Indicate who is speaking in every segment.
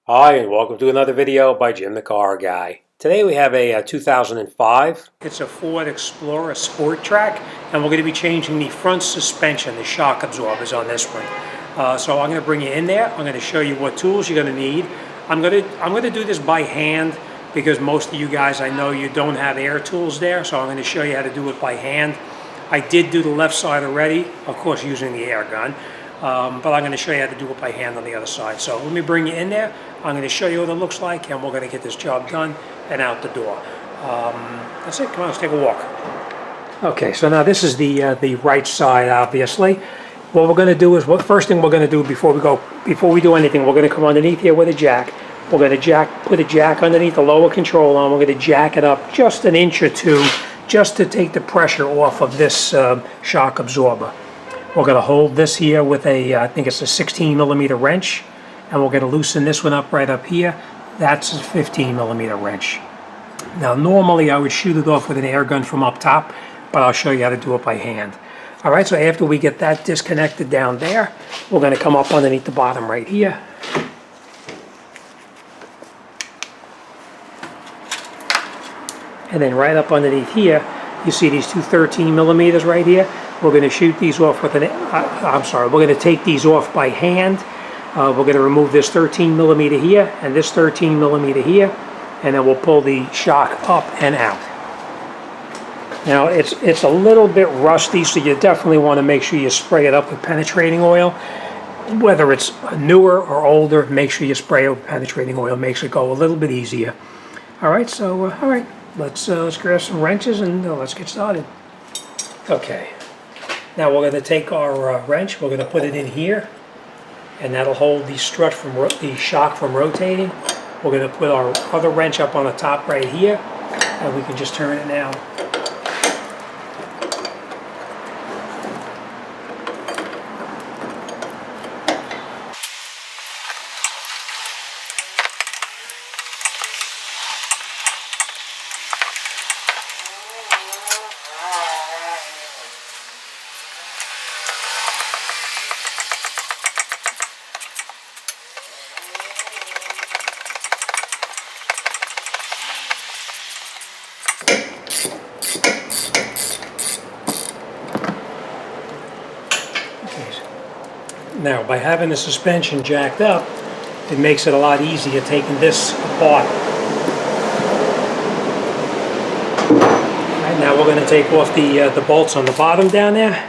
Speaker 1: Hi, and welcome to another video by Jim the Car Guy. Today we have a 2005. It's a Ford Explorer Sport Track, and we're going to be changing the front suspension, the shock absorbers on this one. So I'm going to bring you in there. I'm going to show you what tools you're going to need. I'm going to do this by hand because most of you guys, I know you don't have air tools there, so I'm going to show you how to do it by hand. I did do the left side already, of course using the air gun. But I'm going to show you how to do it by hand on the other side. So let me bring you in there. I'm going to show you what it looks like, and we're going to get this job done and out the door. That's it. Come on, let's take a walk. Okay, so now this is the right side, obviously. What we're going to do is, first thing we're going to do before we do anything, we're going to come underneath here with a jack. We're going to put a jack underneath the lower control arm. We're going to jack it up just an inch or two, just to take the pressure off of this shock absorber. We're going to hold this here with I think it's a 16 millimeter wrench, and we're going to loosen this one up right up here. That's a 15 millimeter wrench. Now normally I would shoot it off with an air gun from up top, but I'll show you how to do it by hand. Alright, so after we get that disconnected down there, we're going to come up underneath the bottom right here. And then right up underneath here, you see these two 13 millimeters right here. We're going to shoot these off with we're going to take these off by hand. We're going to remove this 13 millimeter here and this 13 millimeter here, and then we'll pull the shock up and out. Now it's a little bit rusty, so you definitely want to make sure you spray it up with penetrating oil. Whether it's newer or older, make sure you spray it with penetrating oil. Makes it go a little bit easier. All right, so let's grab some wrenches and let's get started. Okay. Now we're going to take our wrench, we're going to put it in here, and that'll hold the strut from the shock from rotating. We're going to put our other wrench up on the top right here, and we can just turn it now. Now, by having the suspension jacked up, it makes it a lot easier taking this apart. Right, now we're going to take off the bolts on the bottom down there.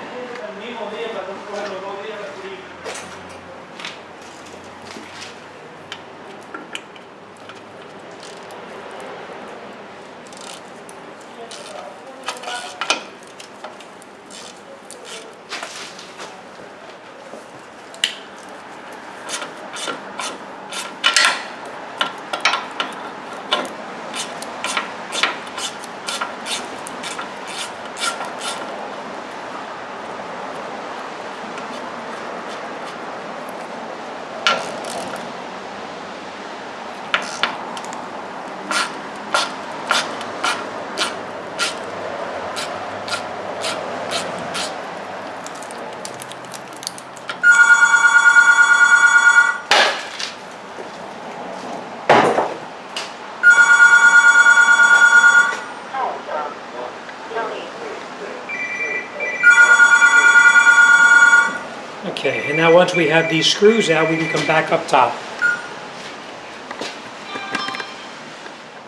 Speaker 1: Okay, and now once we have these screws out, we can come back up top.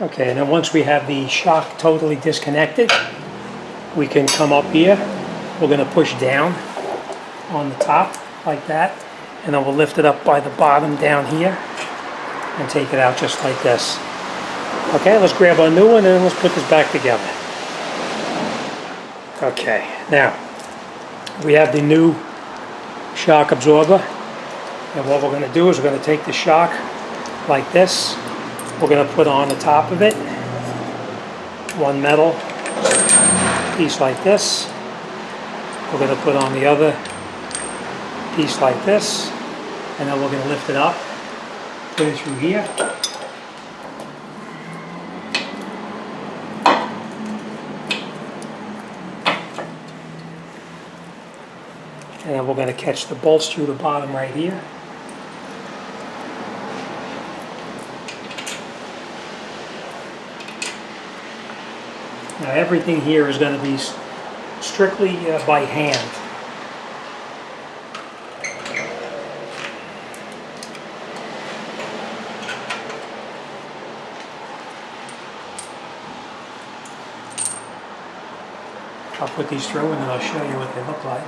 Speaker 1: Okay, and then once we have the shock totally disconnected, we can come up here. We're going to push down on the top like that, and then we'll lift it up by the bottom down here and take it out just like this. Okay, let's grab our new one and let's put this back together. Okay, now we have the new shock absorber, and what we're going to do is we're going to take the shock like this. We're going to put on the top of it one metal piece like this. We're going to put on the other piece like this, and then we're going to lift it up, put it through here. And then we're going to catch the bolts through the bottom right here. Now everything here is going to be strictly by hand. I'll put these through and then I'll show you what they look like.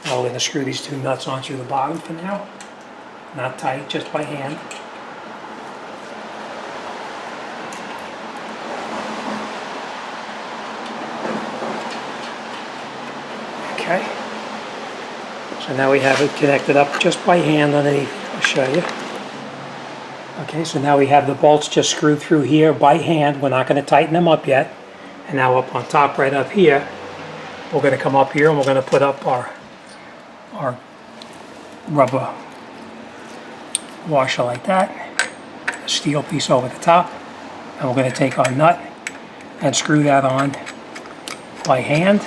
Speaker 1: Now we're going to screw these two nuts onto the bottom for now. Not tight, just by hand. Okay. So now we have it connected up just by hand underneath. I'll show you. Okay, so now we have the bolts just screwed through here by hand. We're not going to tighten them up yet. And now up on top, right up here, we're going to come up here and we're going to put up our rubber washer like that. A steel piece over the top. And we're going to take our nut and screw that on by hand.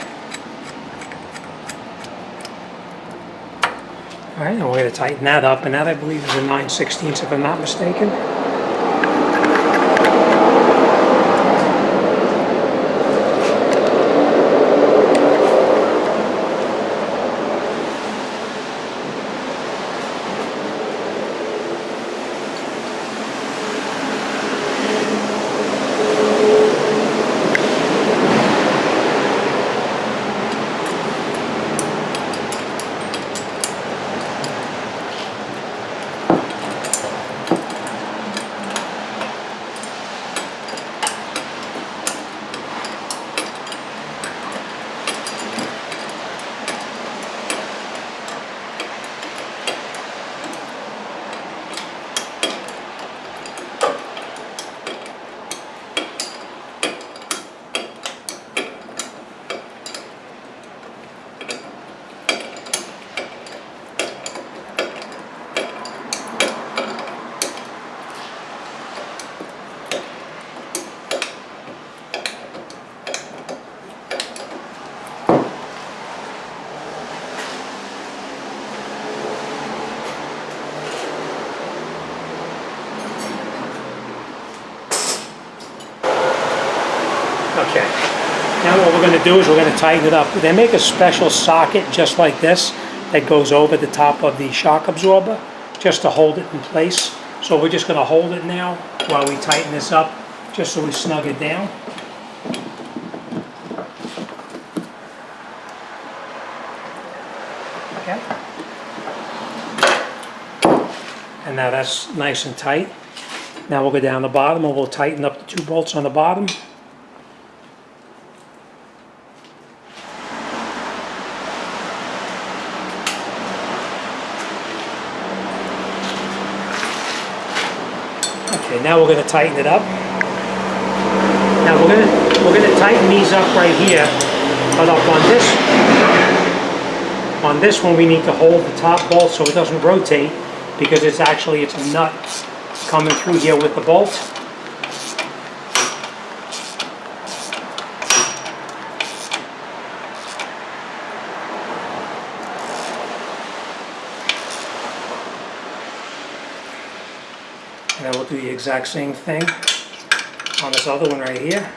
Speaker 1: Alright, and we're going to tighten that up, and that I believe is a 9/16 if I'm not mistaken. Okay, now what we're going to do is we're going to tighten it up. They make a special socket just like this that goes over the top of the shock absorber just to hold it in place. So we're just going to hold it now while we tighten this up just so we snug it down. Okay. And now that's nice and tight. Now we'll go down the bottom and we'll tighten up the two bolts on the bottom. Okay, now we're going to tighten it up. Now we're going to tighten these up right here, but up on this one we need to hold the top bolt so it doesn't rotate, because it's a nut coming through here with the bolt. And then we'll do the exact same thing on this other one right here.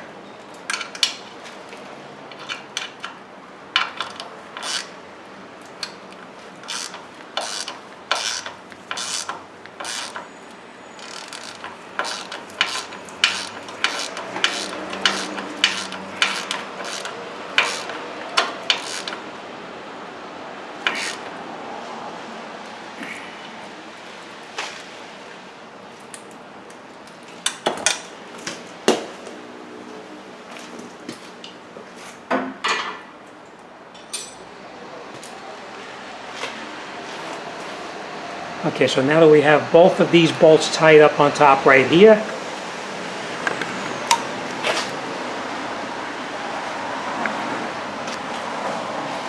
Speaker 1: Okay, so now that we have both of these bolts tied up on top right here,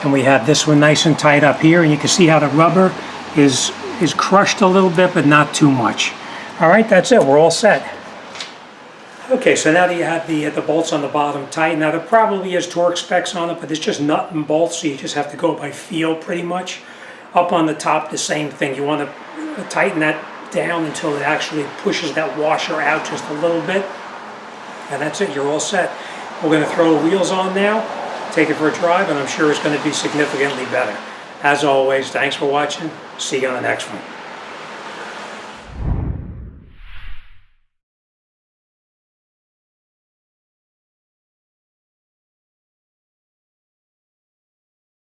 Speaker 1: and we have this one nice and tight up here, and you can see how the rubber is crushed a little bit, but not too much. All right, that's it. We're all set. Okay, so now that you have the bolts on the bottom tight, now there probably is torque specs on it, but it's just nut and bolts, so you just have to go by feel pretty much. Up on the top, the same thing. You want to tighten that down until it actually pushes that washer out just a little bit. And that's it, you're all set. We're going to throw the wheels on now, take it for a drive, and I'm sure it's going to be significantly better. As always, thanks for watching. See you on the next one.